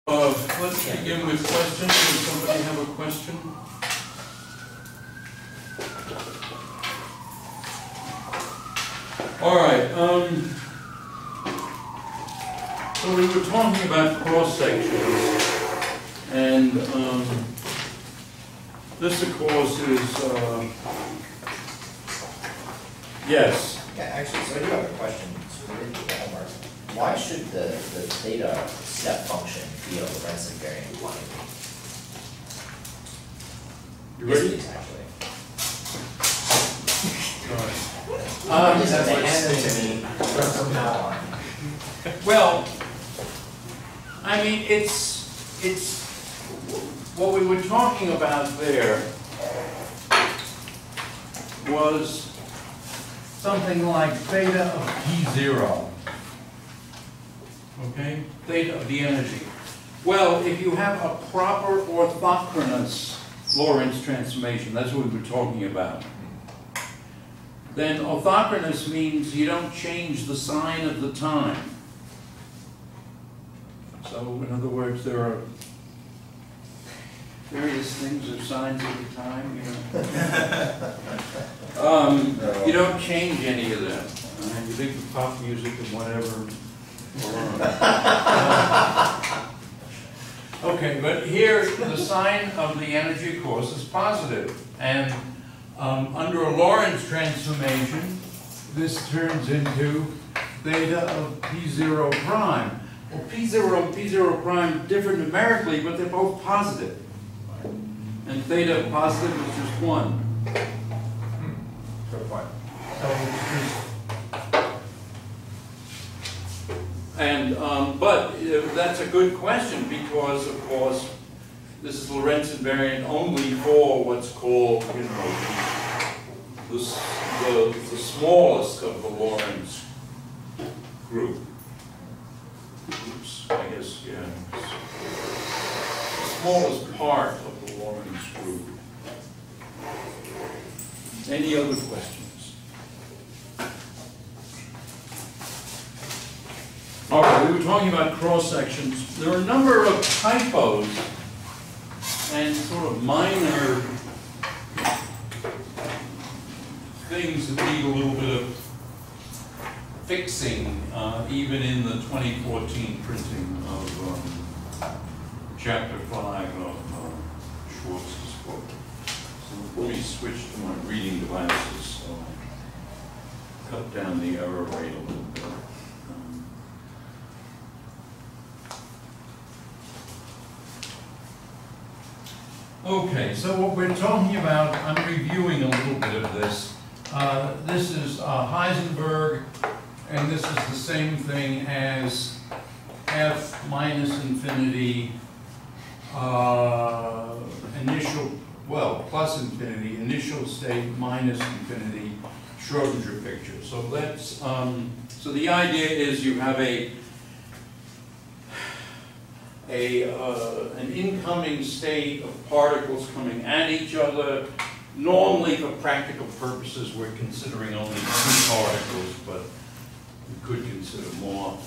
Let's begin with questions. Does somebody have a question? All right. So we were talking about cross sections, and this, of course, is yes. Yeah, actually, so I do have a question. Why should the theta step function be a Lorentz invariant quantity? You ready? Yes, actually. Just have to hand it to me from now on. Well, I mean, it's what we were talking about there was something like theta of P0. Okay, theta of the energy. Well, if you have a proper orthogonal Lorentz transformation, that's what we were talking about, then orthogonal means you don't change the sign of the time. So, in other words, there are various things or signs of the time, you don't change any of them. You think of pop music and whatever. Okay, but here the sign of the energy, of course, is positive. And under a Lorentz transformation, this turns into theta of P0 prime. Well, P0 and P0 prime differ numerically, but they're both positive. And theta of positive is just 1. So what? So it's just, and, but that's a good question because, of course, this is Lorentz invariant only for what's called, the smallest of the Lorentz group. Oops, I guess, yeah. The smallest part of the Lorentz group. Any other questions? All right, we were talking about cross sections. There are a number of typos and sort of minor things that need a little bit of fixing, even in the 2014 printing of Chapter 5 of Schwartz's book. So let me switch to my reading glasses so I cut down the error rate a little bit. Okay, so what we're talking about, I'm reviewing a little bit of this. This is Heisenberg, and this is the same thing as F minus infinity initial, well, plus infinity, initial state minus infinity, Schrodinger picture. So that's, so the idea is you have an incoming state of particles coming at each other. Normally, for practical purposes, we're considering only 2 particles, but we could consider more.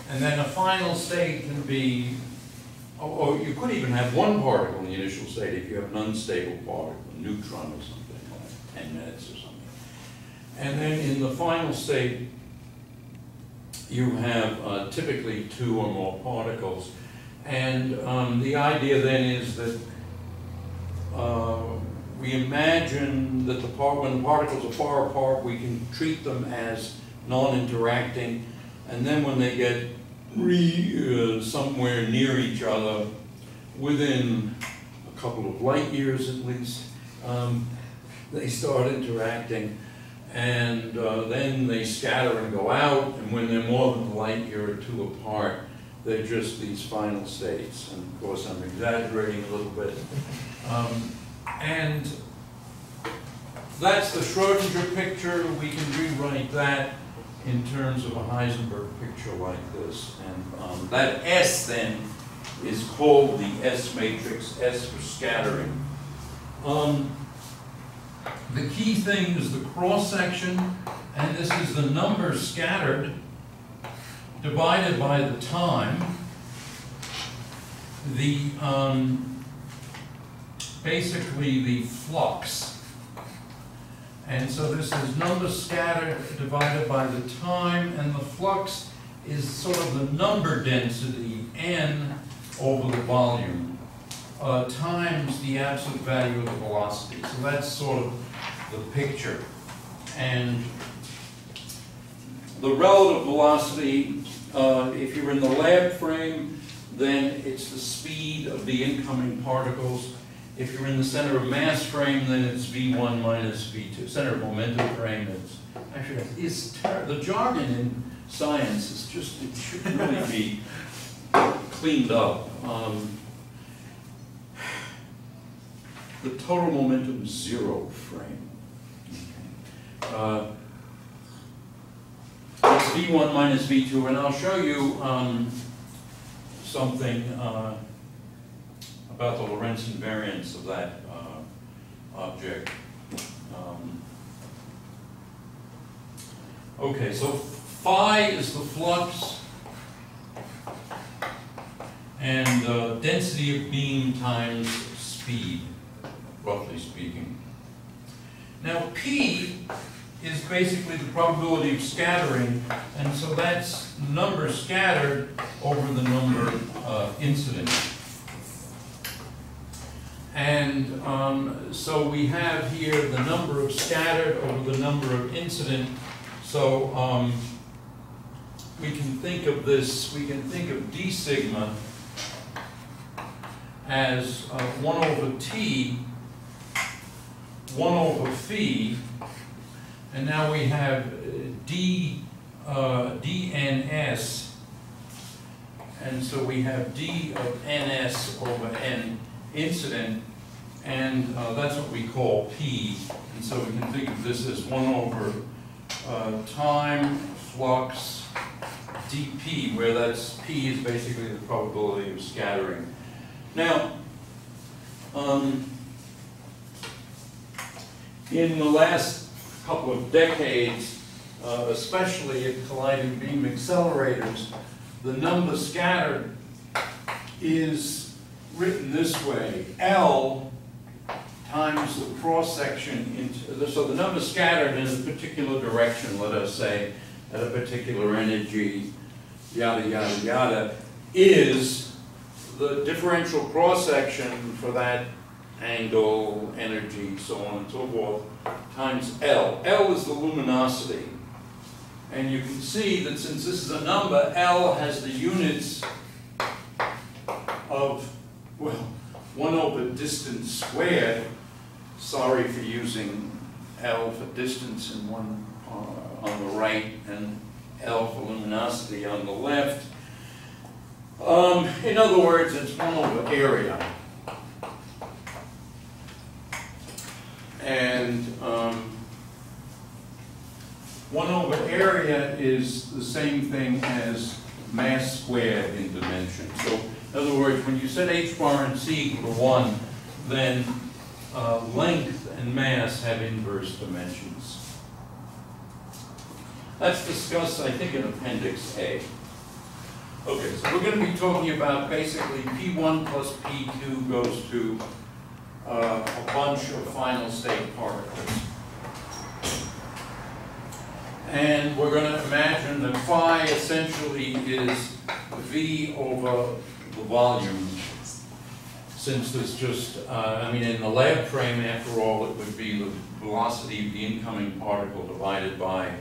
And then a final state can be, or you could even have 1 particle in the initial state if you have an unstable particle, a neutron or something, like 10 minutes or something. And then in the final state, you have typically 2 or more particles. And the idea then is that we imagine that when the particles are far apart, we can treat them as non-interacting, and then when they get somewhere near each other, within a couple of light years at least, they start interacting, and then they scatter and go out, and when they're more than a light year or 2 apart, they're just these final states. And of course, I'm exaggerating a little bit. And that's the Schrodinger picture. We can rewrite that in terms of a Heisenberg picture like this. And that S then is called the S matrix, S for scattering. The key thing is the cross section, and this is the number scattered divided by the time. the basically the flux. And so this is number scattered divided by the time, and the flux is sort of the number density, n, over the volume, times the absolute value of the velocity. So that's sort of the picture. And the relative velocity, if you're in the lab frame, then it's the speed of the incoming particles. If you're in the center of mass frame, then it's V1 minus V2. Center of momentum frame is, actually, the jargon in science is just, it should really be cleaned up. The total momentum zero frame. It's V1 minus V2, and I'll show you something about the Lorentz invariance of that object. Okay, so phi is the flux and density of beam times speed, roughly speaking. Now P is basically the probability of scattering, and so that's number scattered over the number incident. And so we have here the number of scattered over the number of incident. So we can think of this, we can think of d sigma as 1 over t, 1 over phi, and now we have dns, and so we have d of ns over n incident, and that's what we call P, and so we can think of this as 1 over time flux dP, where that's P is basically the probability of scattering. Now, in the last couple of decades, especially at colliding beam accelerators, the number scattered is written this way: L times the cross-section into, so the number scattered in a particular direction, let us say, at a particular energy, yada, yada, yada, is the differential cross-section for that angle, energy, so on and so forth, times L. L is the luminosity. And you can see that since this is a number, L has the units of, well, 1 over distance squared. Sorry for using L for distance in one on the right and L for luminosity on the left. In other words, it's 1 over area. And 1 over area is the same thing as mass squared in dimension. So in other words, when you set h bar and c equal to 1, then length and mass have inverse dimensions. That's discussed, I think, in Appendix A. Okay, so we're going to be talking about basically P1 plus P2 goes to a bunch of final state particles. And we're going to imagine that phi essentially is V over the volume, since there's just, I mean, in the lab frame, after all, it would be the velocity of the incoming particle divided by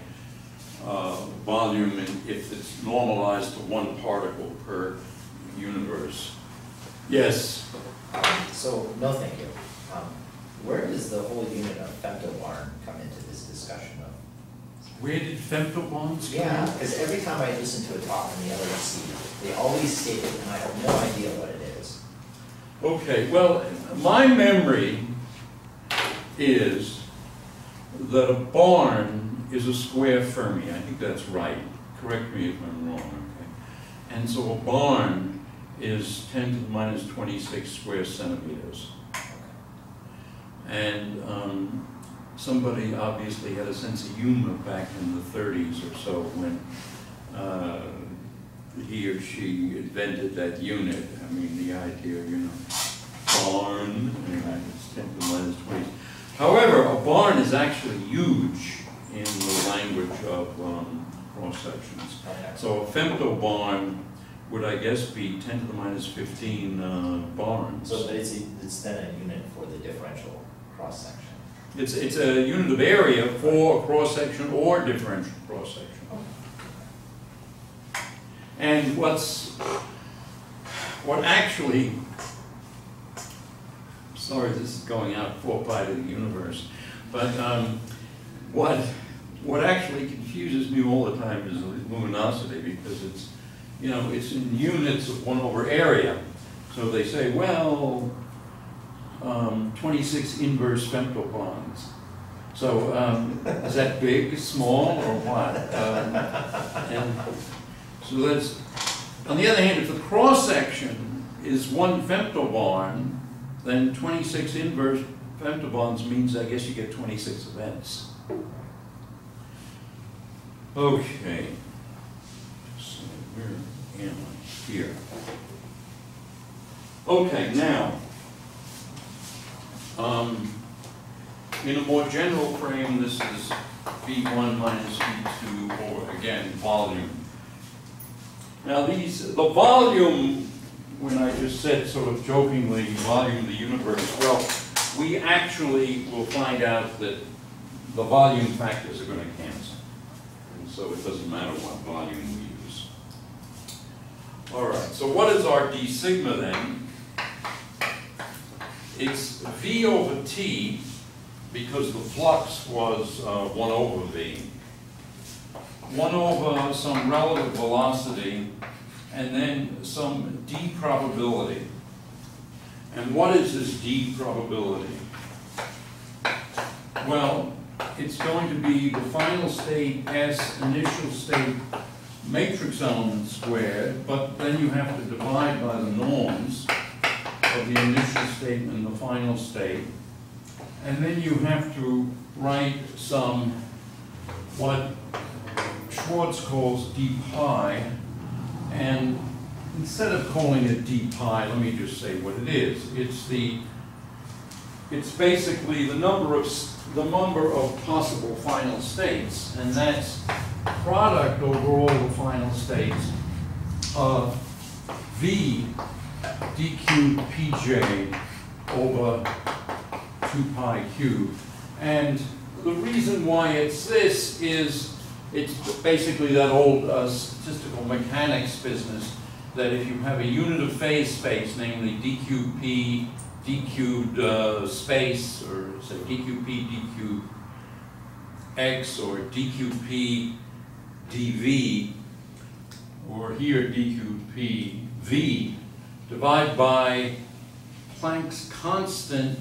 volume, and if it's normalized to 1 particle per universe. Yes? So, no thank you. Where does the whole unit of femtobarn come into this discussion of? Where did femtobonds come Yeah, in? because every time I listen to a talk in the LHC, they always state it, and I have no idea what it is. Okay, well, my memory is that a barn is a square Fermi. I think that's right. Correct me if I'm wrong, okay? And so a barn is 10 to the minus 26 square centimeters. And somebody obviously had a sense of humor back in the 30s or so when he or she invented that unit. I mean, the idea, you know, barn, anyway, it's 10 to the minus 20. However, a barn is actually huge in the language of cross sections. Okay. So a femtobarn would, I guess, be 10 to the minus 15 barns. So, but it's then a unit for the differential cross section. It's a unit of area for a cross section or differential cross section. And what actually, sorry, this is going out 4 pi to the universe, but what actually confuses me all the time is luminosity, because it's, you know, it's in units of 1 over area. So they say, well, 26 inverse femtobarns. So is that big, small, or what? And so that's, on the other hand, if the cross section is 1 femtobarn, then 26 inverse femtobarns means, I guess, you get 26 events. Okay. So where am I? Here. Okay, now, in a more general frame, this is V1 minus V2, or again, volume. Now the volume, when I just said sort of jokingly, volume of the universe, well, we actually will find out that the volume factors are going to cancel. And so it doesn't matter what volume we use. All right, so what is our d sigma then? It's V over T, because the flux was 1 over V. 1 over some relative velocity, and then some d probability. And what is this d probability? Well, it's going to be the final state S initial state matrix element squared, but then you have to divide by the norms of the initial state and the final state. And then you have to write some, what Schwartz calls d pi, and instead of calling it d pi, let me just say what it is. It's basically the number of possible final states, and that's product over all the final states of v d cubed pj over 2 pi cubed. And the reason why it's this is it's basically that old statistical mechanics business, that if you have a unit of phase space, namely d cubed p, d cubed space, or say d cubed p, d cubed x, or d cubed p dv, or here d cubed p v, divide by Planck's constant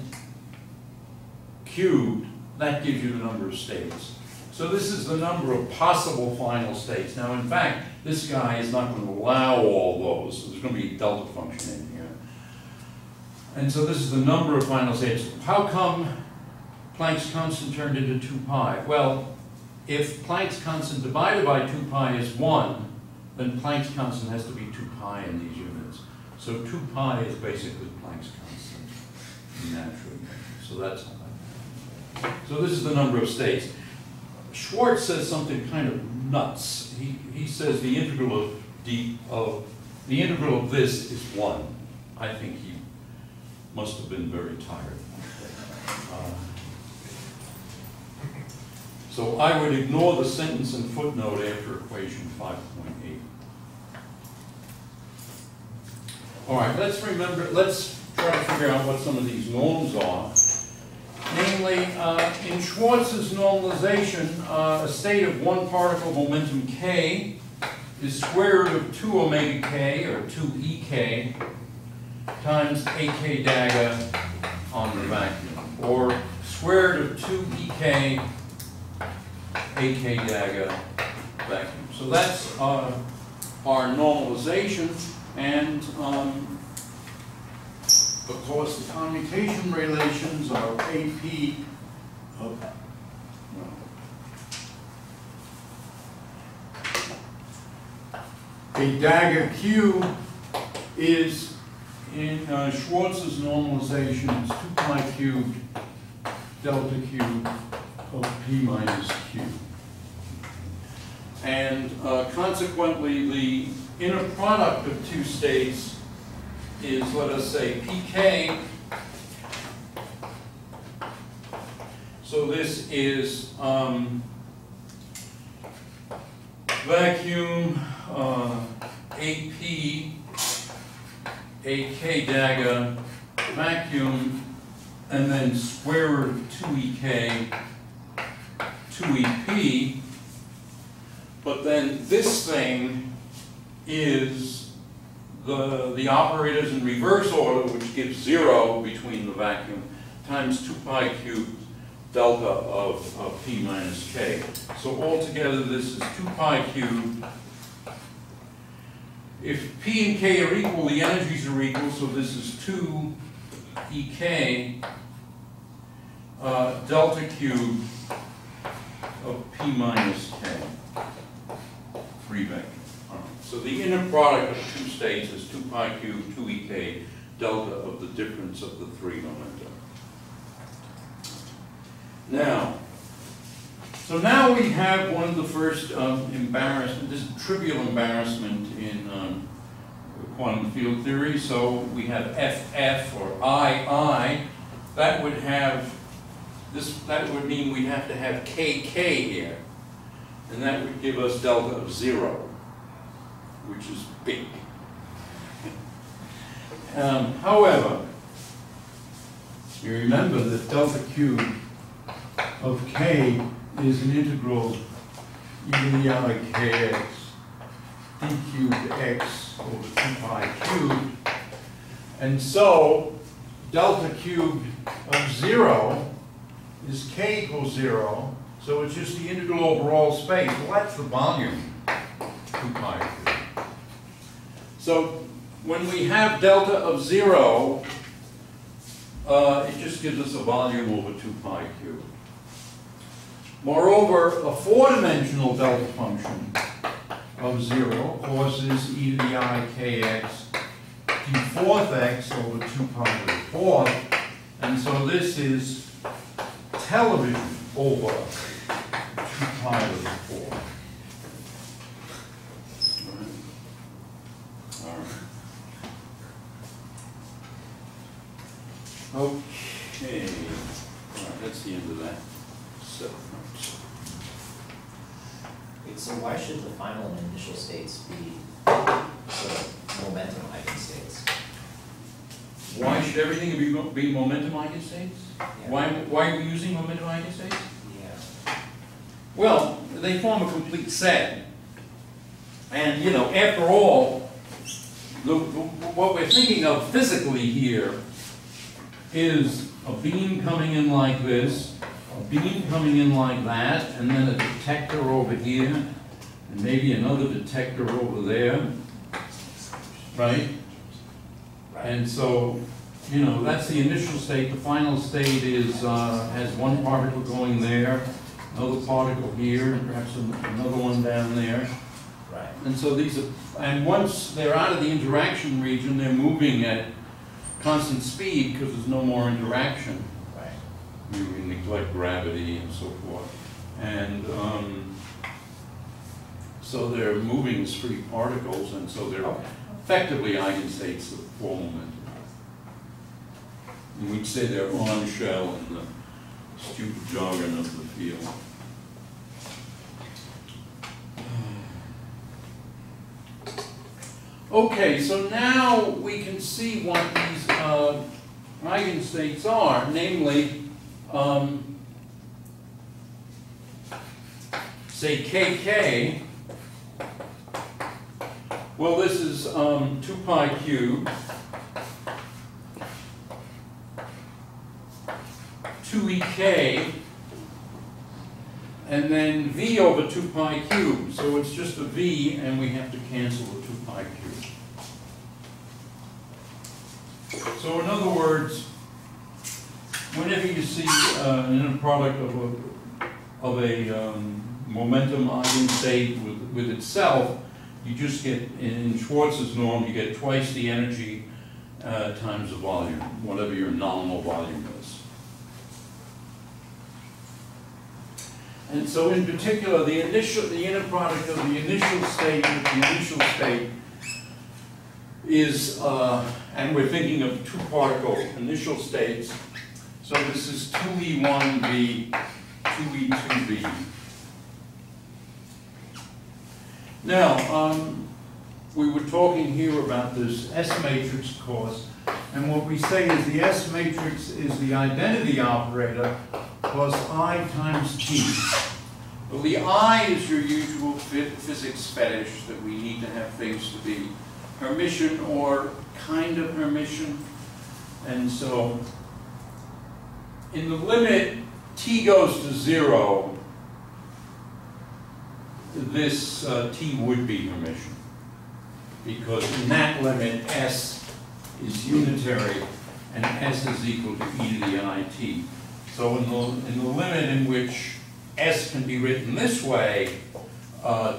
cubed, that gives you the number of states. So this is the number of possible final states. Now, in fact, this guy is not going to allow all those. So there's going to be a delta function in here. And so this is the number of final states. How come Planck's constant turned into 2 pi? Well, if Planck's constant divided by 2 pi is 1, then Planck's constant has to be 2 pi in these units. So 2 pi is basically Planck's constant naturally. So that's how that happens. So this is the number of states. Schwartz says something kind of nuts. He says the integral of this is 1. I think he must have been very tired. So I would ignore the sentence and footnote after equation 5.8. All right, let's try to figure out what some of these norms are. Namely, in Schwartz's normalization, a state of 1 particle momentum k is square root of 2 omega k, or 2 ek, times ak dagger on the vacuum, or square root of 2 ek ak dagger vacuum. So that's our normalization, and of course the commutation relations are AP of AP a dagger Q is, in Schwarz's normalization, it's 2 pi cubed delta cube of P minus Q. And consequently, the inner product of two states is, let us say, pk. So this is vacuum AP, AK dagger, vacuum, and then square root of 2ek, 2ep. But then this thing is the operators in reverse order, which gives 0 between the vacuum, times 2 pi cubed delta of P minus K. So altogether this is 2 pi cubed. If P and K are equal, the energies are equal, so this is 2 EK delta cubed of P minus K. Free vector. All right. So the inner product of two states is 2 pi cubed 2 EK delta of the difference of the three momenta. Now, so now we have one of the first embarrassment, this trivial embarrassment in quantum field theory. So we have FF or II. That would have this. That would mean we have to have KK here, and that would give us delta of 0, which is big. However, you remember that delta cubed of K is an integral e to the I kx d cubed x over 2 pi cubed. And so delta cubed of 0 is K equals 0, so it's just the integral over all space. Well, that's the volume, 2 pi cubed. So when we have delta of 0, it just gives us a volume over 2 pi cubed. Moreover, a four-dimensional delta function of 0 causes e to the I kx d fourth x over 2 pi to the fourth, and so this is television over 2 pi to the fourth. All right. Okay. All right, that's the end of that. So why should the final and initial states be sort of momentum eigenstates? Why should everything be momentum eigenstates? Yeah. Why are we using momentum eigenstates? Yeah. Well, they form a complete set. And, you know, after all, what we're thinking of physically here is a beam coming in like this, a beam coming in like that, and then a detector over here, and maybe another detector over there, right? And so, you know, that's the initial state. The final state is has one particle going there, another particle here, and perhaps another one down there. Right. And so these are, and once they're out of the interaction region, they're moving at constant speed because there's no more interaction. You neglect gravity and so forth. And so they're moving as free particles, and so they're effectively eigenstates of four momentum. And we'd say they're on shell in the stupid jargon of the field. Okay, so now we can see what these eigenstates are, namely, say KK, well, this is 2 pi cubed, 2ek, and then v over 2 pi cubed. So it's just a v, and we have to cancel the 2 pi cubed. So in other words, whenever you see an inner product of a momentum eigenstate with itself, you just get, in Schwarz's norm, you get twice the energy times the volume, whatever your nominal volume is. And so in particular, the inner product of the initial state with the initial state is, and we're thinking of two particle initial states. So this is 2E1V, 2E2V. Now, we were talking here about this S matrix course, and what we say is the S matrix is the identity operator plus I times T. Well, the I is your usual physics fetish that we need to have things to be Hermitian or kind of Hermitian. And so, in the limit T goes to 0, this T would be Hermitian. Because in that limit, S is unitary, and S is equal to e to the IT. So in the limit in which S can be written this way,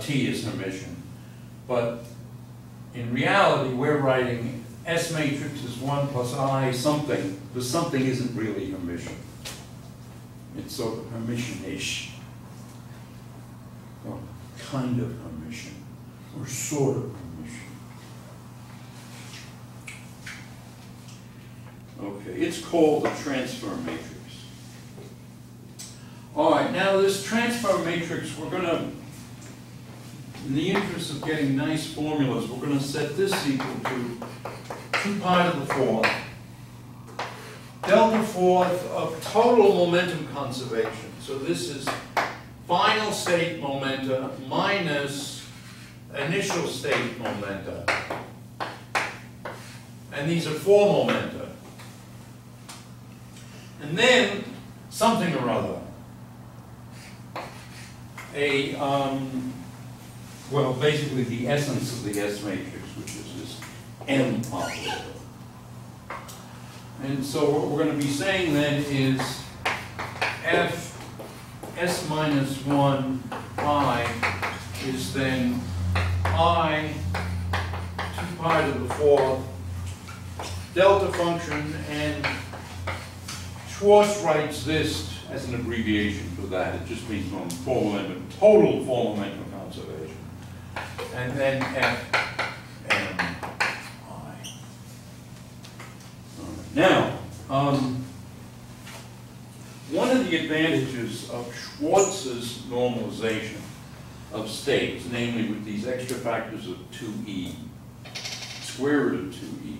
T is Hermitian. But in reality, we're writing S matrix is 1 plus I something. The something isn't really Hermitian. It's sort of Hermitian-ish. Or kind of Hermitian. Or sort of Hermitian. Okay, it's called the transfer matrix. All right, now this transfer matrix, we're going to, in the interest of getting nice formulas, we're going to set this equal to 2 pi to the 4th, delta fourth of total momentum conservation. So this is final state momenta minus initial state momenta. And these are 4 momenta. And then something or other. Well, basically the essence of the S matrix, which is this M operator. And so what we're going to be saying then is F S minus 1 I is then I 2 pi to the 4th delta function, and Schwarz writes this as an abbreviation for that. It just means total formal momentum conservation. And then F M I. Now, one of the advantages of Schwarz's normalization of states, namely with these extra factors of 2e, square root of 2e,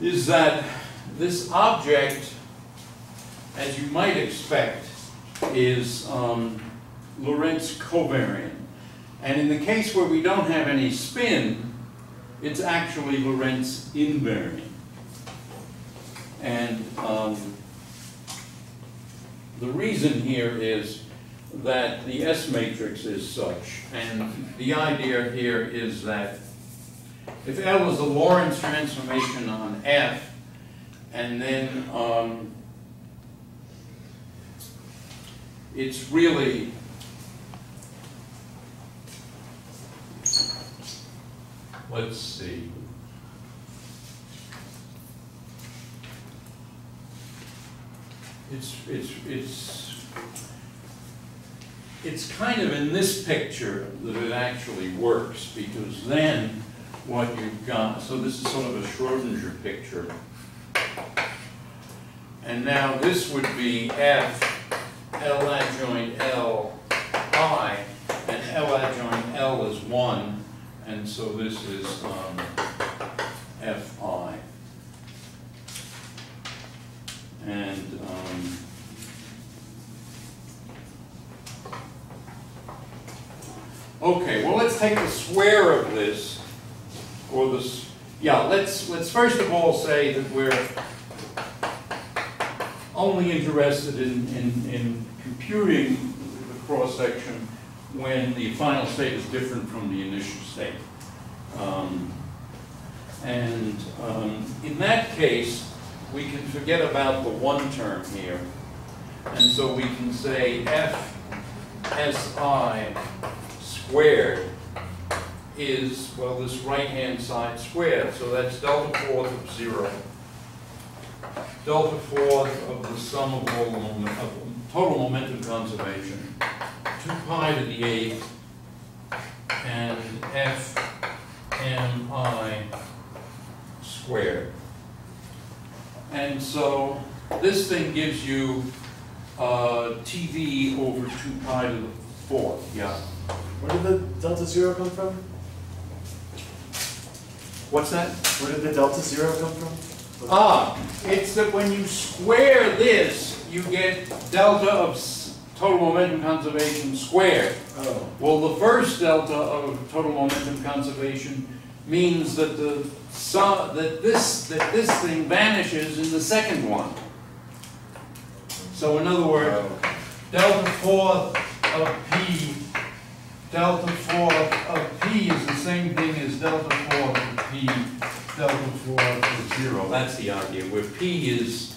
is that this object, as you might expect, is Lorentz covariant. And in the case where we don't have any spin, it's actually Lorentz invariant. And the reason here is that the S matrix is such, and the idea here is that if L is a Lorentz transformation on F, and then it's really let's see. It's kind of in this picture that it actually works, because then what you've got, so this is sort of a Schrodinger picture. And now this would be F, L adjoint L, I, and L adjoint L is 1, and so this is Fi. And okay, well, let's take the square of this, or this, yeah, let's first of all say that we're only interested in computing the cross-section when the final state is different from the initial state. In that case, we can forget about the one term here. And so we can say F SI squared is, well, this right-hand side squared. So that's delta fourth of 0. Delta fourth of the sum of all the total momentum conservation, 2 pi to the 8th, and F m I squared. And so this thing gives you TV over 2 pi to the 4th. Yeah. Where did the delta zero come from? What's that? Where did the delta zero come from? It's that when you square this, you get delta of total momentum conservation squared. Oh. Well, the first delta of total momentum conservation means that this thing vanishes in the second one. So in other words, delta fourth of P, delta fourth of P is the same thing as delta fourth of P, delta fourth of 0. That's the idea, where P is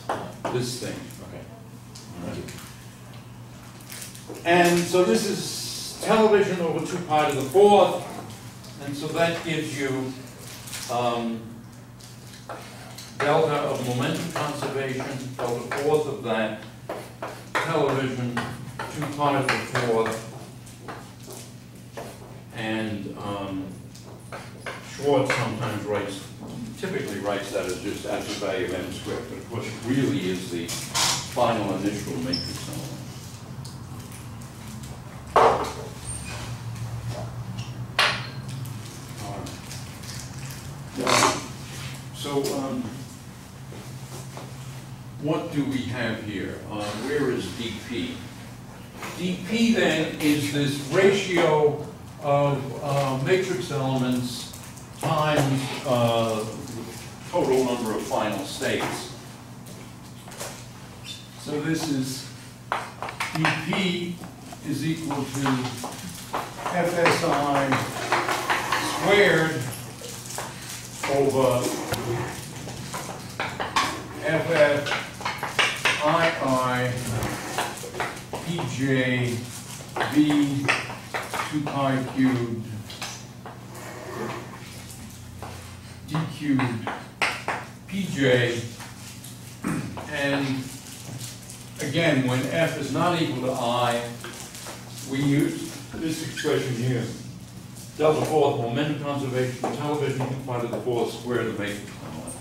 this thing. Okay. Thank you. And so this is television over 2 pi to the 4th, and so that gives you delta of momentum conservation, delta fourth of that, television, 2 pi to the 4th, and Schwartz sometimes typically writes that as just absolute value of m squared, but of course it really is the final initial matrix element. So, what do we have here? Where is dp? dp then is this ratio of matrix elements times the total number of final states. So this is dp is equal to fsi squared over FF II PJ V 2 pi cubed D cubed PJ, and again, when F is not equal to I, we use this expression here. Delta fourth momentum conservation television 2 pi to the 4th squared to make it element.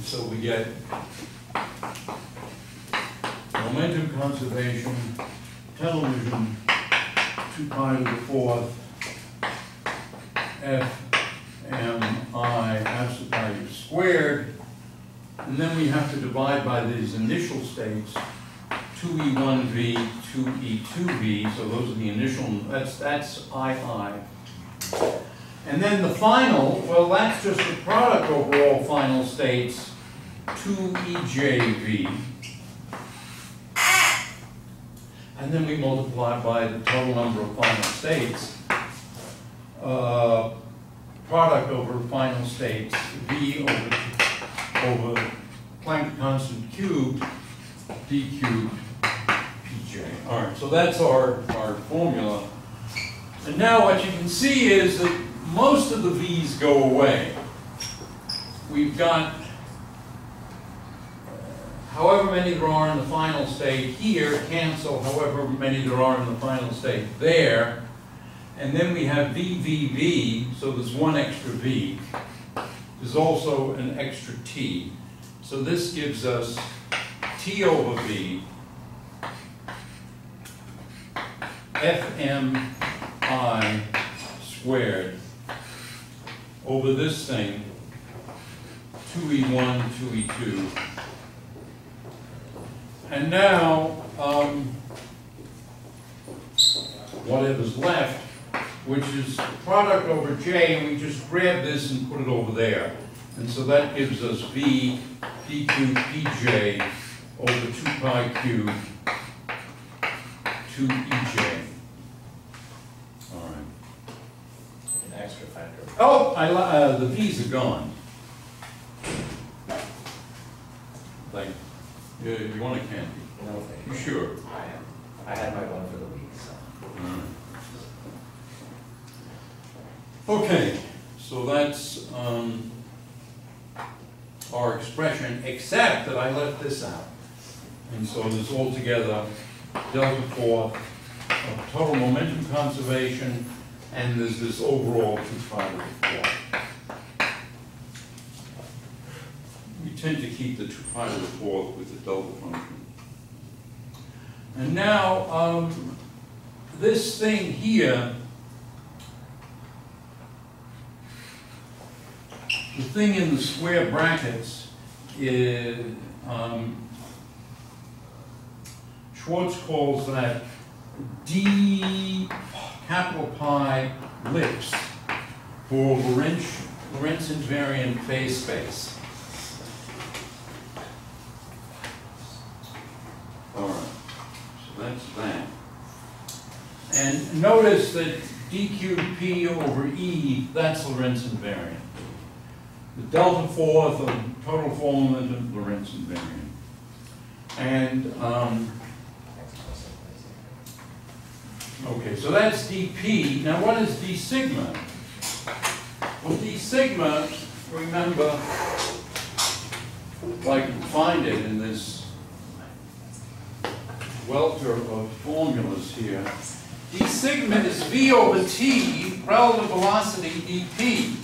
So we get momentum conservation television 2 pi to the 4th F m I absolute value squared, and then we have to divide by these initial states, 2e1v, 2e2v, so those are the initial, that's II. And then the final, well, that's just the product over all final states, 2ejv. And then we multiply by the total number of final states, product over final states, v over Planck constant cubed, d cubed, pj. All right, so that's our formula. And now what you can see is that most of the v's go away. We've got however many there are in the final state here cancel however many there are in the final state there. And then we have VVV, so there's one extra V. There's also an extra T. So this gives us T over V, FMI squared over this thing, 2e1, 2e2. And now, whatever's left, which is product over J, and we just grab this and put it over there. And so that gives us V d cubed Pj over 2 pi cubed 2EJ. All right. An extra factor. Oh, the V's are gone. Like, you want a candy? No, thank You you. sure? I had my one for the week, so. Okay, so that's our expression, except that I left this out. And so there's altogether delta 4 of total momentum conservation, and there's this overall 2 pi to the 4. We tend to keep the 2 pi to the 4 with the delta function. And now, this thing here, the thing in the square brackets is, Schwartz calls that d capital Pi ellipse for Lorentz invariant phase space. All right, so that's that. And notice that d cubed p over e, that's Lorentz invariant. The delta 4th of total form momentum, Lorentz invariant. And okay, so that's dp. Now what is d sigma? Well, d sigma, remember, if I can find it in this welter of formulas here, d sigma is v over t, relative velocity dp.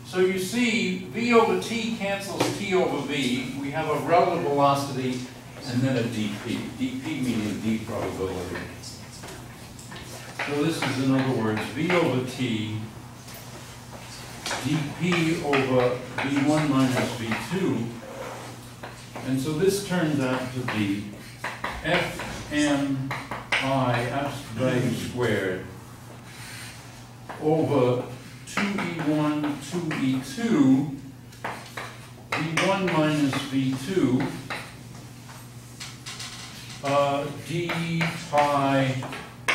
So you see, v over t cancels t over v. We have a relative velocity and then a dp. dp meaning d probability. So this is, in other words, v over t, dp over v1 minus v2. And so this turns out to be fmi absolute squared over 2e1, 2e2, v1 minus v2, d pi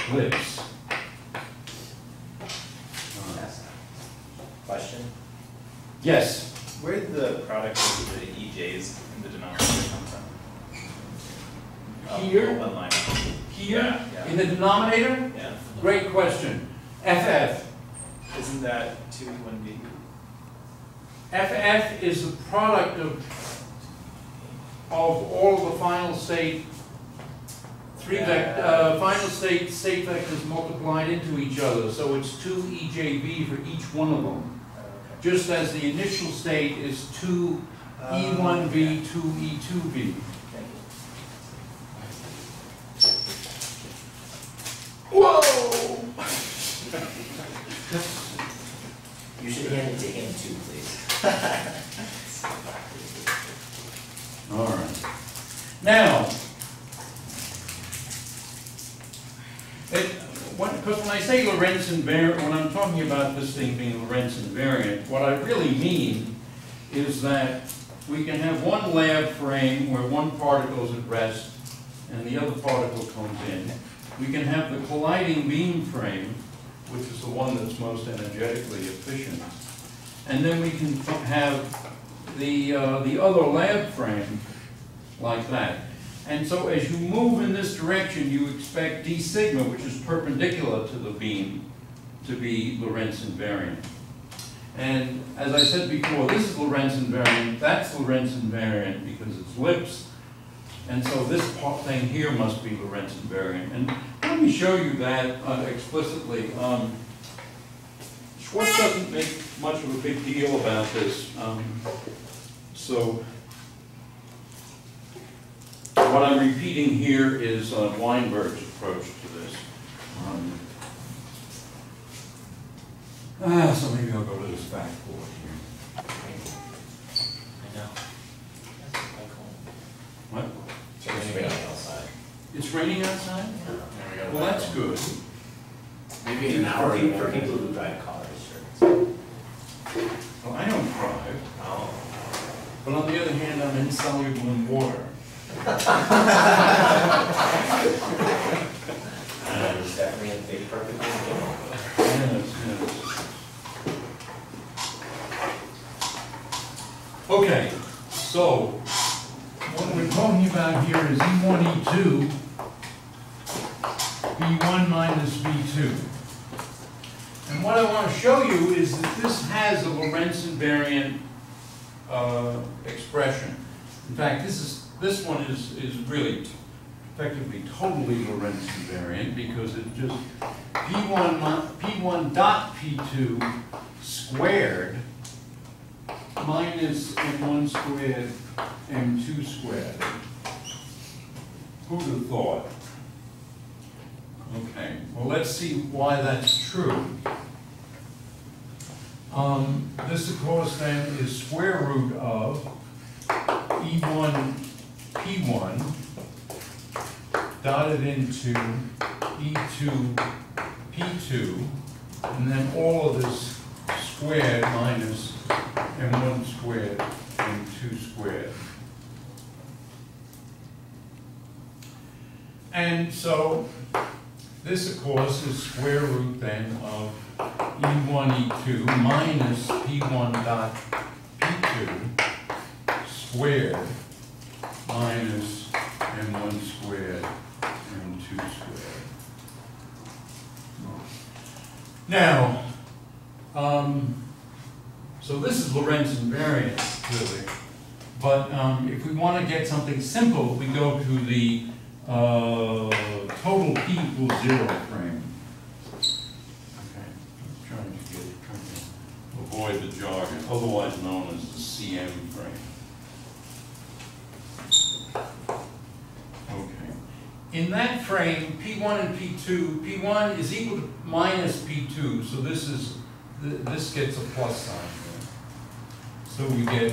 ellipse. Question? Yes. Where did the product of the EJs in the denominator come from? Here? What line? Here, Yeah. in the denominator? Yeah. Great question. FF. Isn't that 2e1b? FF is the product of all of the final state final state vectors multiplied into each other. So it's 2 EJV for each one of them. Just as the initial state is 2 E1V, 2 E2V. Whoa! You should hand it to him too, please. All right. Now, because when I say Lorentz invariant, when I'm talking about this thing being Lorentz invariant, what I really mean is that we can have one lab frame where one particle is at rest and the other particle comes in. We can have the colliding beam frame, which is the one that's most energetically efficient. And then we can have the other lab frame like that. And so as you move in this direction, you expect d sigma, which is perpendicular to the beam, to be Lorentz invariant. And as I said before, this is Lorentz invariant, that's Lorentz invariant because it's ellipse. And so this thing here must be Lorentz invariant. And let me show you that explicitly. Schwartz doesn't make much of a big deal about this. So what I'm repeating here is Weinberg's approach to this. So maybe I'll go to this back board here. I know. What? It's raining outside. It's raining outside? Yeah. Well, that's good. Maybe an hour for people who drive cars, sure. Well, I don't drive, Oh. but on the other hand, I'm insoluble in water. It's definitely a big perfect example. Yes, yes. Okay, so what we're talking about here is E1, E2, V1 minus V2. And what I want to show you is that this has a Lorentz invariant expression. In fact, this one is really effectively totally Lorentz invariant because it just P1 dot P2 squared minus M1 squared M2 squared. Who'd have thought? Okay, well, let's see why that's true. This, of course, then is square root of E1 P1 dotted into E2 P2, and then all of this squared minus M1 squared M2 squared. And so this, of course, is square root then of E1, E2 minus P1 dot P2 squared minus M1 squared M2 squared. Now, so this is Lorentz invariant, really. But if we want to get something simple, we go to the total P equals 0 frame. Okay, I'm trying to avoid the jargon, otherwise known as the CM frame. Okay. In that frame, P1 and P2, P1 is equal to minus P2, so this gets a plus sign here. So we get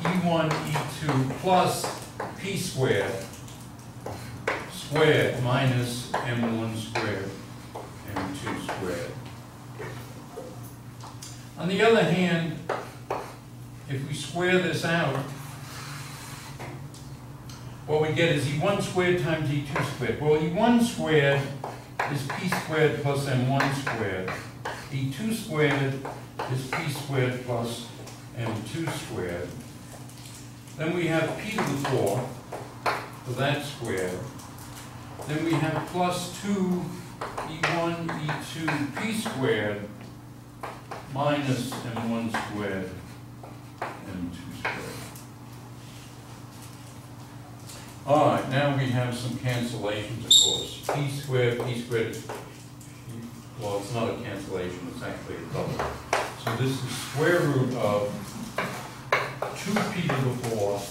E1, E2 plus P squared minus M1 squared, M2 squared. On the other hand, if we square this out, what we get is E1 squared times E2 squared. Well, E1 squared is P squared plus M1 squared. E2 squared is P squared plus M2 squared. Then we have P to the 4 for that squared. Then we have plus 2 E1, E2, P squared minus M1 squared, M2 squared. All right, now we have some cancellations, of course. P squared, well, it's not a cancellation, it's actually a double. So this is square root of 2P to the 4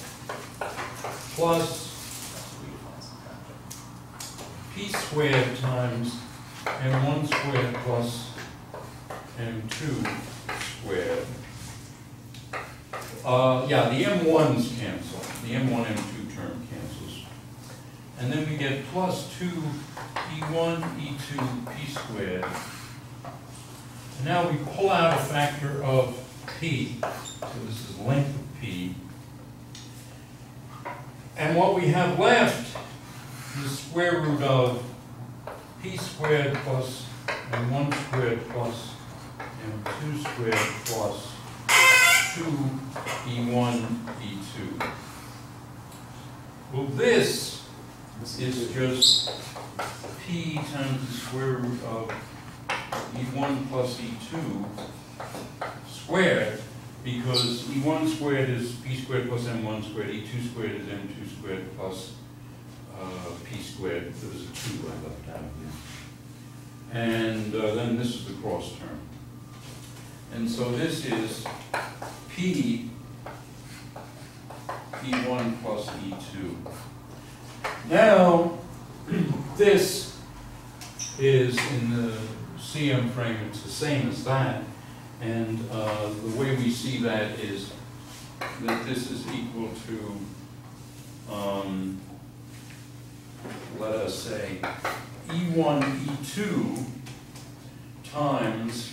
plus P squared times M1 squared plus M2 squared. Yeah, the M1s cancel. The M1, M2 term cancels. And then we get plus 2 E1, E2, P squared. And now we pull out a factor of P. So this is length of P. And what we have left is square root of P squared plus M1 squared plus M2 squared plus 2 E1, E2. Well, this is just P times the square root of E1 plus E2 squared, because E1 squared is P squared plus M1 squared, E2 squared is M2 squared plus P squared. There's a 2 I left out here. And then this is the cross term. And so this is P E1 plus E2. Now, this is in the CM frame, it's the same as that. And the way we see that is that this is equal to, let us say, E1, E2 times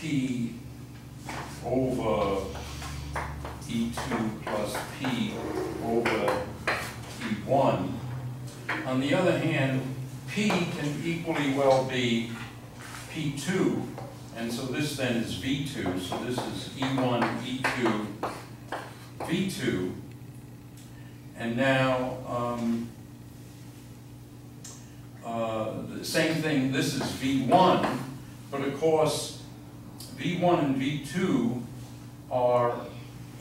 P over E2 plus P over E1. On the other hand, P can equally well be P2, and so this then is V2, so this is E1, E2, V2, and now the same thing, this is V1, but of course, V1 and V2 are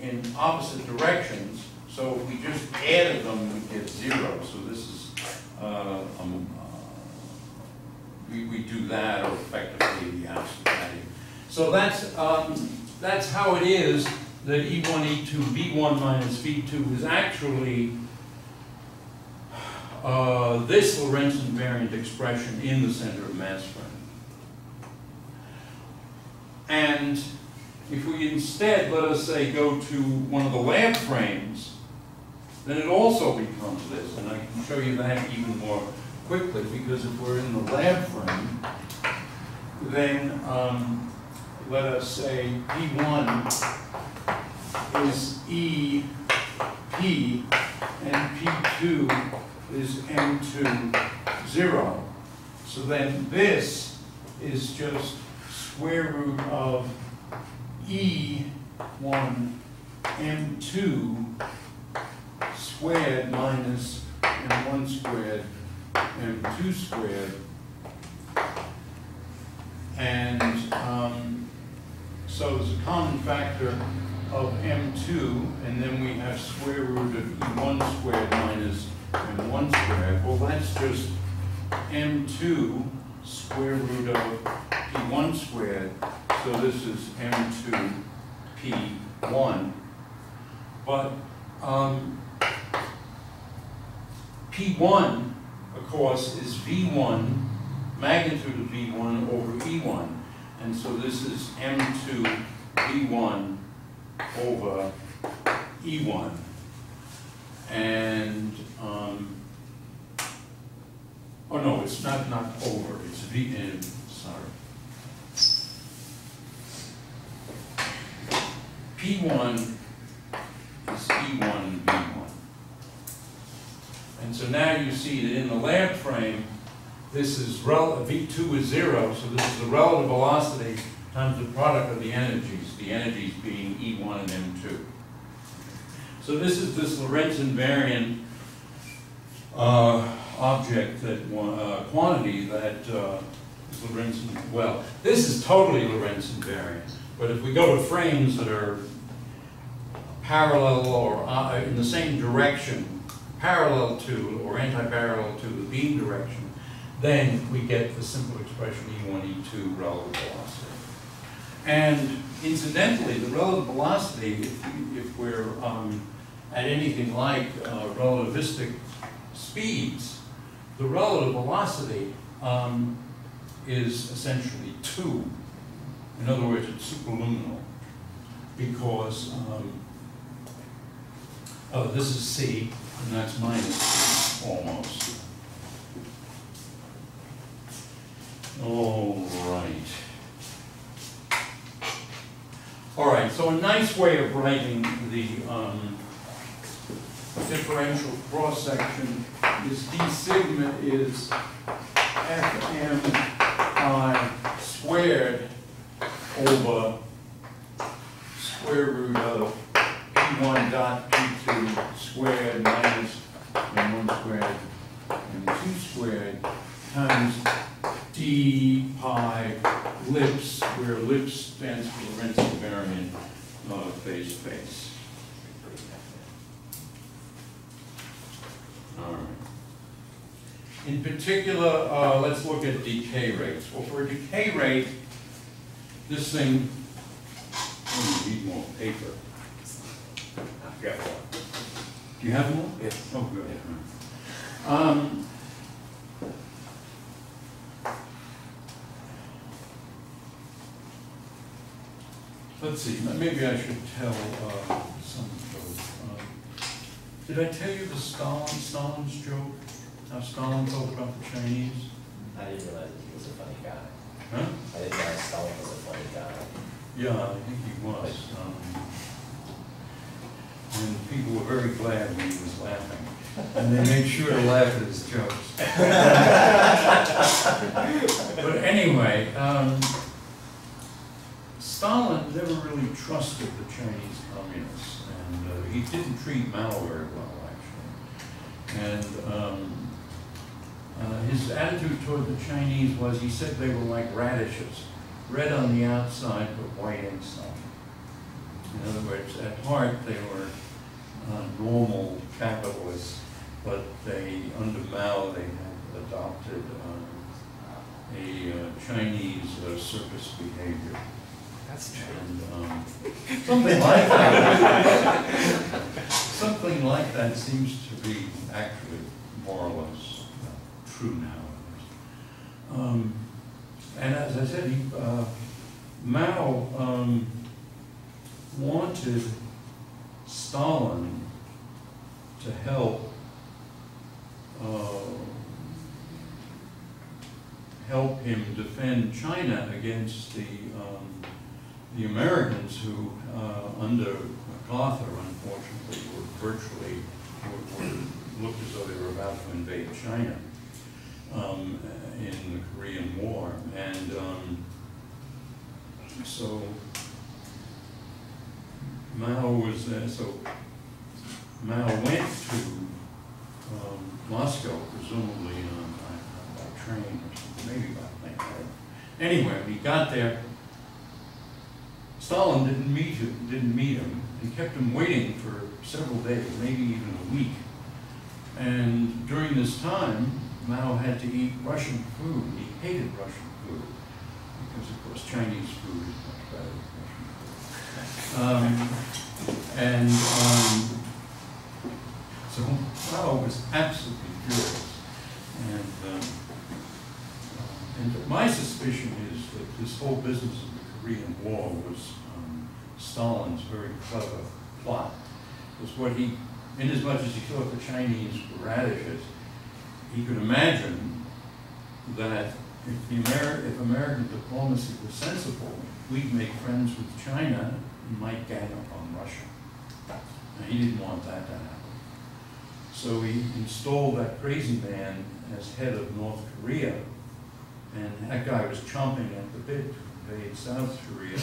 in opposite directions, so if we just added them, we get 0. So this is, we do that, or effectively the absolute value. So that's how it is that E1, E2, V1 minus V2 is actually this Lorentz invariant expression in the center of mass frame. And if we instead, let us say, go to one of the lab frames, then it also becomes this. And I can show you that even more quickly, because if we're in the lab frame, then let us say P1 is E, P, and P2 is M2, 0. So then this is just square root of E1 M2 squared minus M1 squared M2 squared. And so there's a common factor of M2, and then we have square root of E1 squared minus M1 squared. Well, that's just M2 square root of P1 squared. So this is M2 P1. But P1, of course, is V1, magnitude of V1 over E1. And so this is M2 V1 over E1. And, oh no, it's not over, it's V, sorry. P1 is E1 V1. And so now you see that in the lab frame, this is V2 is 0, so this is the relative velocity times the product of the energies being E1 and M2. So this is this Lorentz invariant object, that quantity that is Lorentz, well, this is totally Lorentz invariant, but if we go to frames that are parallel or in the same direction, parallel to or anti-parallel to the beam direction, then we get the simple expression E1, E2 relative velocity. And incidentally, the relative velocity, if we're at anything like relativistic speeds, the relative velocity is essentially 2. In other words, it's superluminal, because this is C, and that's minus C, almost. All right, so a nice way of writing the differential cross-section is d sigma is fmi squared over square root of p1 dot p2 squared minus m1 squared m2 squared times d pi ellipse, where ellipse stands for Lorentz invariant phase. All right. In particular, let's look at decay rates. Well, for a decay rate, this thing, we need more paper. I've got one. Do you have more? Yes. Oh, good. Let's see, maybe I should tell some of those. Did I tell you the Stalin's joke? How Stalin talked about the Chinese? I didn't realize that he was a funny guy. Huh? I didn't realize Stalin was a funny guy. Yeah, I think he was. And people were very glad when he was laughing. And they made sure to laugh at his jokes. But anyway, Stalin never really trusted the Chinese communists, and he didn't treat Mao very well, actually. And His attitude toward the Chinese was, he said they were like radishes, red on the outside but white inside. In other words, at heart they were normal capitalists, but they, under Mao, they had adopted a Chinese circus behavior. That's true. And something like that. Something like that seems to be actually more or less true now. And as I said, Mao wanted Stalin to help him defend China against the Americans who, under MacArthur, unfortunately, were virtually looked as though they were about to invade China in the Korean War, and so Mao was there. So Mao went to Moscow, presumably by train or something, maybe by plane. Anyway, when he got there, Stalin didn't meet him. He kept him waiting for several days, maybe even a week. And during this time, Mao had to eat Russian food. He hated Russian food because, of course, Chinese food is much better than Russian food. So Mao was absolutely furious. And my suspicion is that this whole business of the Korean War was Stalin's very clever plot. Because what he, inasmuch as he thought the Chinese were radishes, he could imagine that if American diplomacy was sensible, we'd make friends with China and might gang up on Russia. Now, he didn't want that to happen. So he installed that crazy man as head of North Korea, and that guy was chomping at the bit to invade South Korea.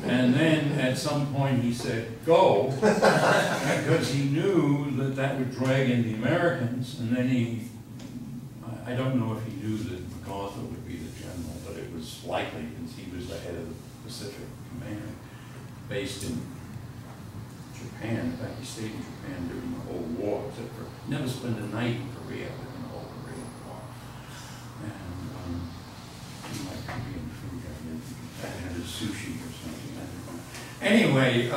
And then at some point he said, go, because he knew that that would drag in the Americans, and then I don't know if he knew that MacArthur would be the general, but it was likely because he was the head of the Pacific Command, based in Japan. In fact, he stayed in Japan during the whole war, except for never spent a night in Korea during the whole Korean War. And he liked Korean food. I had his sushi or something. I don't know. Anyway,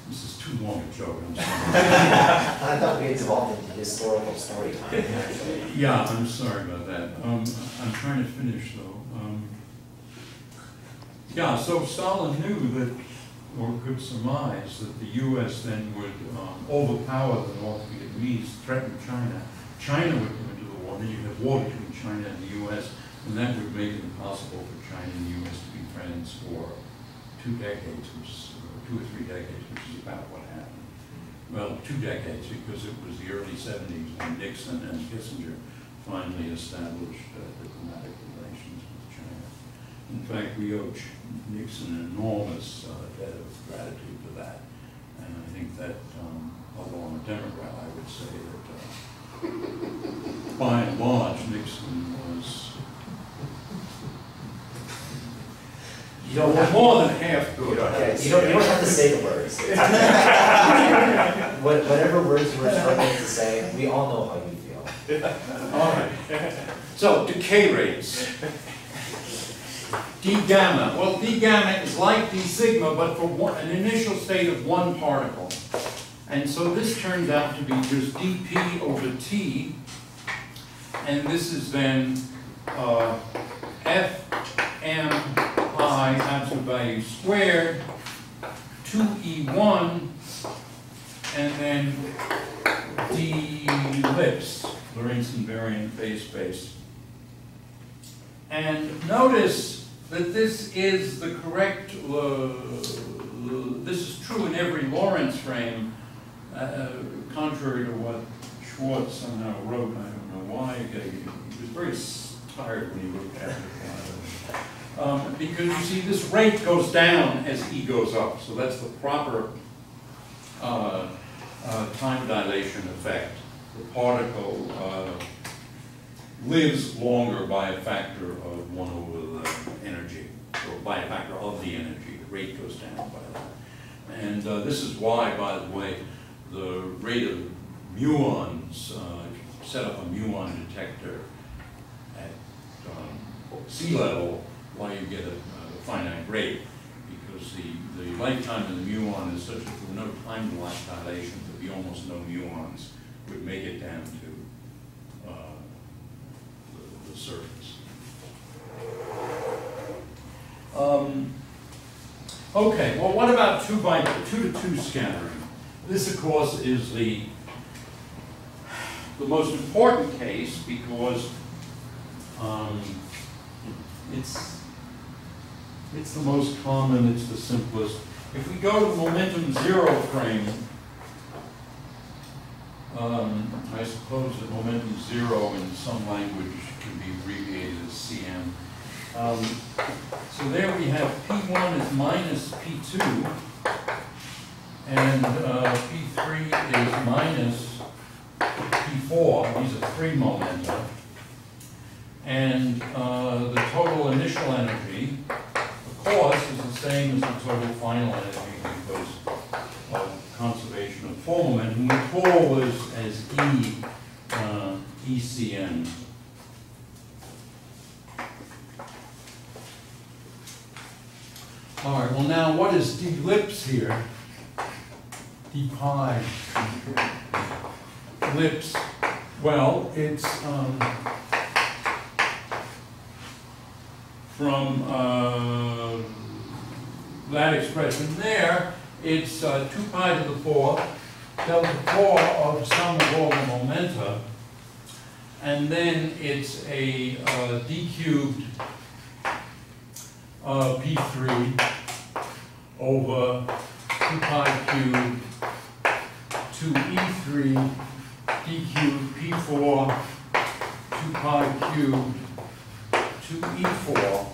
this is too long a joke. I'm sorry. I thought we had evolved into historical story time, actually. Yeah, I'm sorry about that. I'm trying to finish though. Yeah, so Stalin knew that, or could surmise, that the U.S. then would overpower the North Vietnamese, threaten China. China would go into the war, then you'd have war between China and the U.S., and that would make it impossible for China and the U.S. to be friends for 2 decades, 2 or 3 decades, which is about what happened. Well, 2 decades, because it was the early 70s when Nixon and Kissinger finally established diplomatic relations with China. In fact, we owe Nixon an enormous debt of gratitude for that. And I think that, although I'm a Democrat, I would say that by and large, Nixon was more than half good. You don't have to say the words. Whatever words you were struggling to say, we all know how you feel. All right. So, decay rates. D gamma. Well, D gamma is like D sigma, but for an initial state of one particle. And so this turns out to be just dP over T. And this is then Fm pi absolute value squared, 2E1, and then D ellipse, Lorentz invariant phase space. And notice that this is the correct, this is true in every Lorentz frame, contrary to what Schwartz somehow wrote. I don't know why. He was very tired when he wrote chapter 5. Because you see, this rate goes down as E goes up. So that's the proper time dilation effect. the particle lives longer by a factor of 1 over the energy, or by a factor of the energy. The rate goes down by that. And this is why, by the way, the rate of muons, if you set up a muon detector at sea level, why you get a finite rate, because the lifetime of the muon is such that if there were no time dilation, there'd be almost no muons, would make it down to the surface. Okay, well, what about 2 to 2 scattering? This, of course, is the most important case because it's the most common, it's the simplest. If we go to the momentum 0 frame, I suppose that momentum 0 in some language can be abbreviated as CM. So there we have P1 is minus P2, and P3 is minus P4. These are 3 momenta. And the total initial energy, of course, is the same as the total final energy because of conservation of full momentum. We call this as ECN. All right, well now what is d ellipse here? D pi ellipse. Well, it's from that expression there, it's 2 pi to the 4, delta 4 of sum of all the momenta, and then it's a d cubed P3 over 2 pi cubed 2E3 d cubed P4 2 pi cubed 2E4,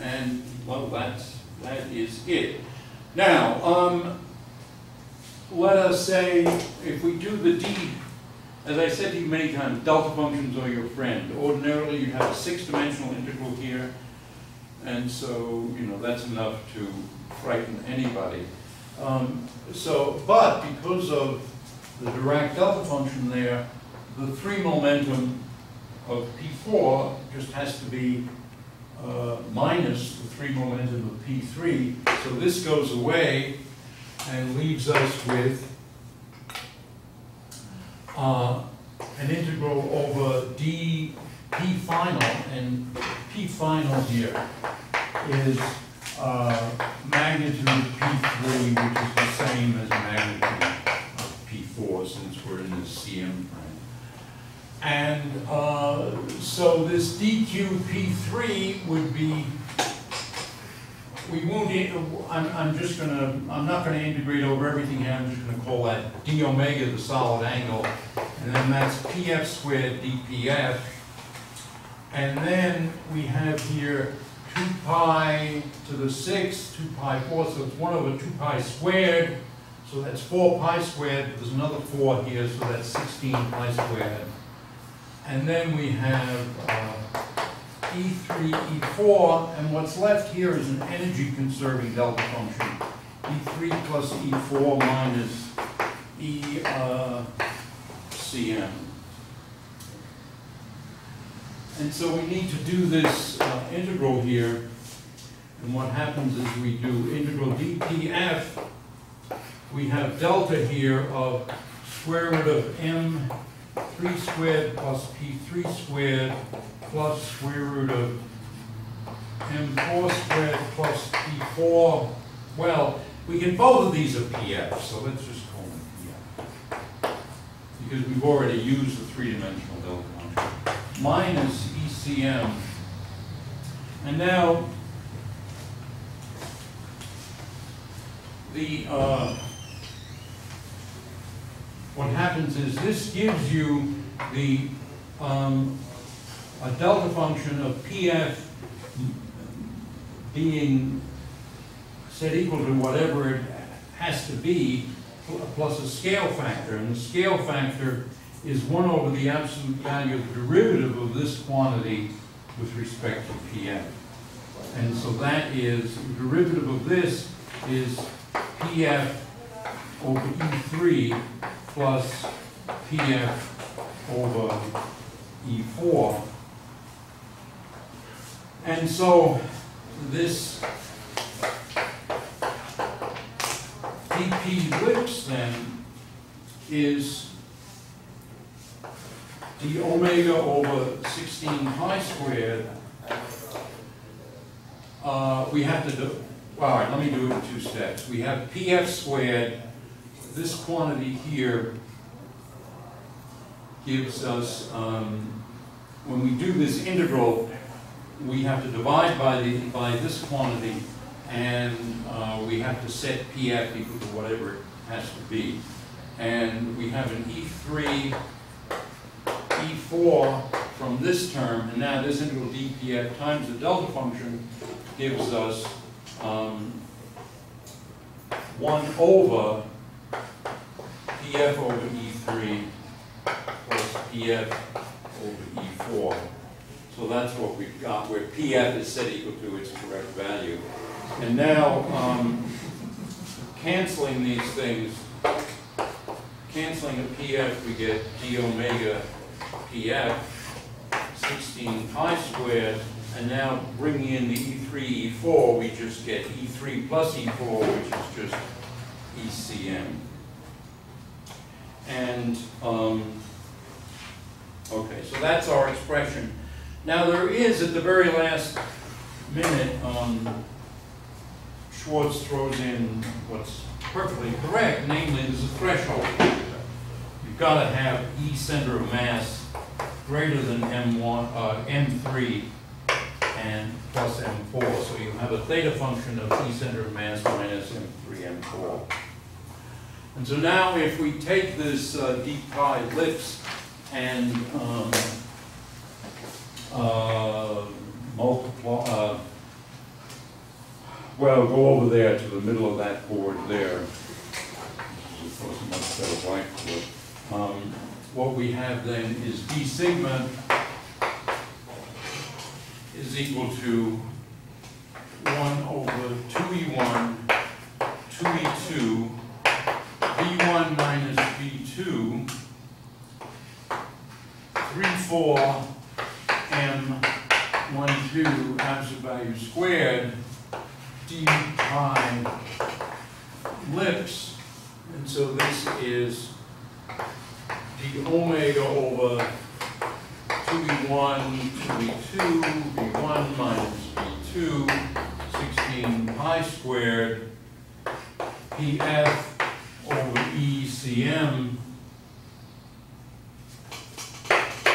and well, that is it. Now, let us say if we do the d, as I said to you many times, delta functions are your friend. Ordinarily, you have a 6-dimensional integral here, and so that's enough to frighten anybody. But because of the Dirac delta function there, the 3 momentum of P4 just has to be minus the 3 momentum of P3. So this goes away and leaves us with an integral over d P final, and P final here is magnitude of P3, which is the same as magnitude of P4 since we're in the CM frame. And so this d cubed P3 would be, we won't, I'm not gonna integrate over everything here, I'm just gonna call that d omega, the solid angle, and then that's pf squared dpf. And then we have here 2 pi to the 6, 2 pi 4, so it's 1 over 2 pi squared, so that's 4 pi squared, there's another 4 here, so that's 16 pi squared. And then we have E3, E4, and what's left here is an energy conserving delta function. E3 plus E4 minus ECM. And so we need to do this integral here, and what happens is we do integral dpf, we have delta here of square root of m3 squared plus p3 squared plus square root of m4 squared plus p4. Well, we get both of these are pf, so let's just call them pf, because we've already used the 3-dimensional delta function, minus ECM. And now the what happens is this gives you the a delta function of PF being set equal to whatever it has to be plus a scale factor, and the scale factor is 1 over the absolute value of the derivative of this quantity with respect to Pf. And so that is, the derivative of this is Pf over E3 plus Pf over E4. And so this dp ellipse then is d omega over 16 pi squared. We have to do, all right, let me do it in 2 steps. We have Pf squared, this quantity here gives us, when we do this integral, we have to divide by this quantity, and we have to set Pf equal to whatever it has to be. And we have an E3, E4 from this term, and now this integral dPf times the delta function gives us 1 over Pf over E3 plus Pf over E4. So that's what we've got, where Pf is set equal to its correct value. And now, canceling these things, canceling a Pf, we get d omega Pf, 16 pi squared, and now bringing in the E3, E4, we just get E3 plus E4, which is just ECM. And, okay, so that's our expression. Now there is, at the very last minute, Schwartz throws in what's perfectly correct, namely there's a threshold. You've got to have E center of mass greater than M3 and plus M4. So you have a theta function of E center of mass minus M3, M4. And so now if we take this d pi ellipse and multiply, well, go over there to the middle of that board there. This is, of course, a much better whiteboard. What we have then is d sigma is equal to 1 over 2e1, 2e2, v1 minus v2, 3, 4, m12 absolute value squared, d pi ellipse. And so this is d omega over 2e1, 2e2, v1 minus v2, 16 pi squared, pf over ECM.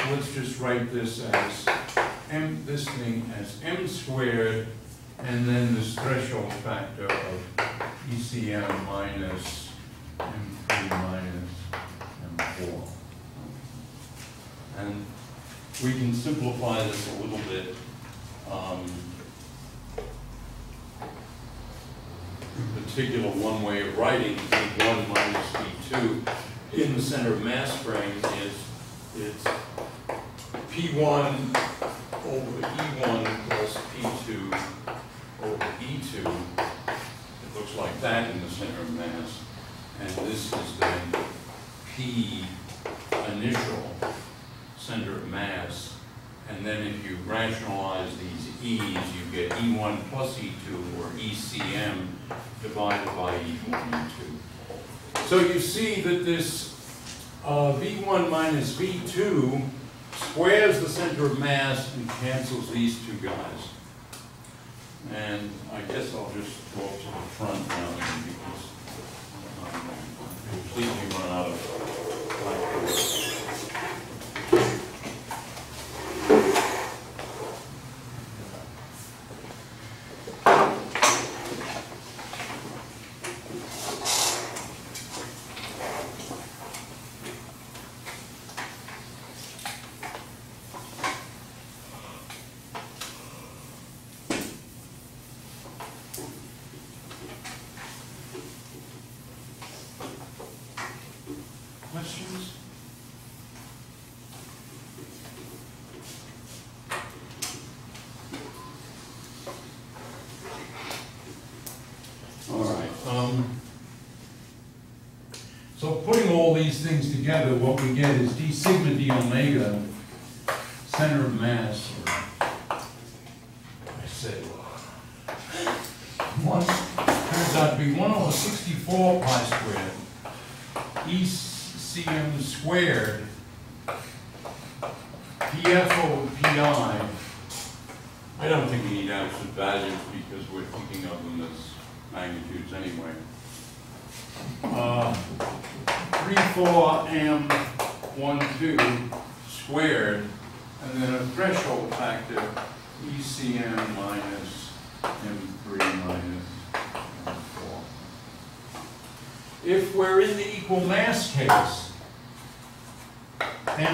Let's just write this as this thing as m squared, and then this threshold factor of ECM minus M3 minus M4. And we can simplify this a little bit. In particular, one way of writing V1 minus V2 in the center of mass frame is it's P1 over E1 plus P2 over E2. It looks like that in the center of mass. And this is then P initial center of mass. And then if you rationalize these E's, you get E1 plus E2, or ECM, divided by E1 and E2. So you see that this V1 minus V2 squares the center of mass and cancels these two guys. And I guess I'll just go up to the front now because I'm completely run out of blackboard. So putting all these things together, what we get is d sigma d omega, center of mass, or I say, turns out to be 1/64 pi squared, ECM squared, PF over PI. I don't think we need absolute values because we're thinking of them as magnitudes anyway. 34M12 squared, and then a threshold factor, ECM minus M3 minus M4. If we're in the equal mass case, Mi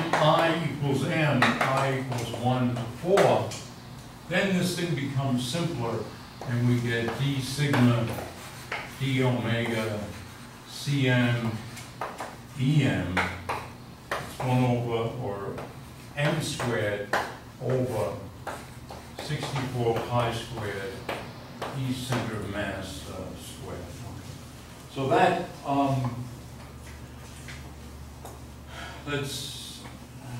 equals M, I equals 1 to 4, then this thing becomes simpler, and we get d sigma d omega Cm Em. It's 1 over, or M squared over 64 pi squared E center of mass squared. So that, that's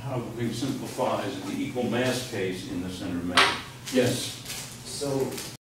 how the thing simplifies in the equal mass case in the center of mass. Yes? So